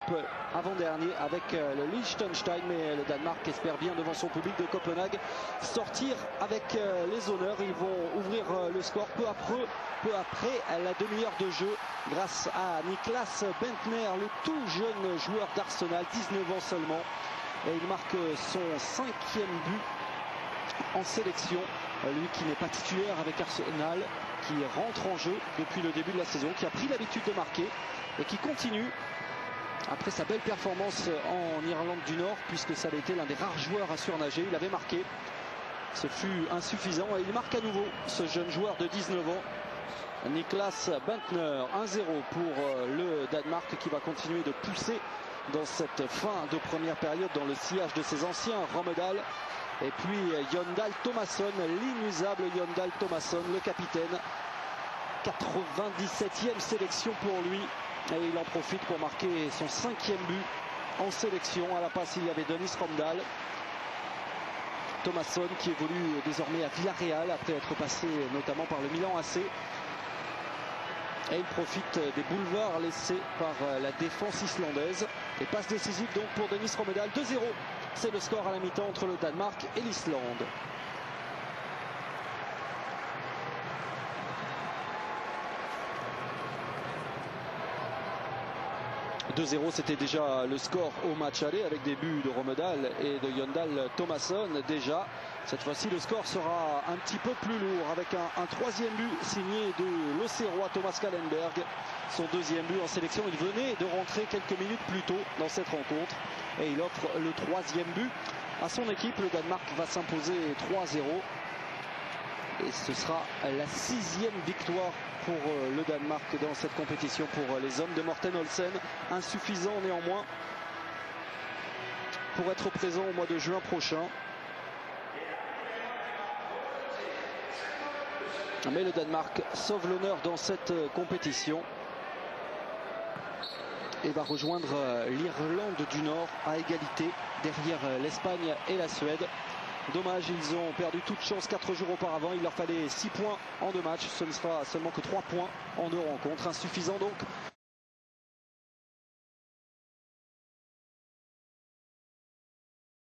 groupe avant-dernier avec le Liechtenstein, mais le Danemark espère bien devant son public de Copenhague sortir avec les honneurs. Ils vont ouvrir le score peu après la demi-heure de jeu grâce à Niklas Bentner, le tout jeune joueur d'Arsenal, 19 ans seulement, et il marque son 5e but en sélection, lui qui n'est pas titulaire avec Arsenal, qui rentre en jeu depuis le début de la saison, qui a pris l'habitude de marquer et qui continue après sa belle performance en Irlande du Nord, puisque ça avait été l'un des rares joueurs à surnager. Il avait marqué, ce fut insuffisant et il marque à nouveau, ce jeune joueur de 19 ans, Niklas Bentner. 1-0 pour le Danemark qui va continuer de pousser dans cette fin de première période dans le sillage de ses anciens Rommedahl. Et puis Jon Dahl Tomasson, l'inusable Jon Dahl Tomasson, le capitaine. 97e sélection pour lui. Et il en profite pour marquer son 5e but en sélection. À la passe, il y avait Dennis Rommedahl. Tomasson qui évolue désormais à Villarreal après être passé notamment par le Milan AC. Et il profite des boulevards laissés par la défense islandaise. Et passe décisive donc pour Dennis Rommedahl. 2-0, c'est le score à la mi-temps entre le Danemark et l'Islande. 2-0, c'était déjà le score au match aller avec des buts de Rommedahl et de Jon Dahl Tomasson déjà. Cette fois-ci, le score sera un petit peu plus lourd avec un 3e but signé de l'Auxerrois Thomas Kallenberg. Son 2e but en sélection. Il venait de rentrer quelques minutes plus tôt dans cette rencontre et il offre le 3e but à son équipe. Le Danemark va s'imposer 3-0. Et ce sera la 6e victoire pour le Danemark dans cette compétition pour les hommes de Morten Olsen. Insuffisant néanmoins pour être présent au mois de juin prochain. Mais le Danemark sauve l'honneur dans cette compétition et va rejoindre l'Irlande du Nord à égalité derrière l'Espagne et la Suède. Dommage, ils ont perdu toute chance 4 jours auparavant. Il leur fallait 6 points en 2 matchs. Ce ne sera seulement que 3 points en 2 rencontres. Insuffisant donc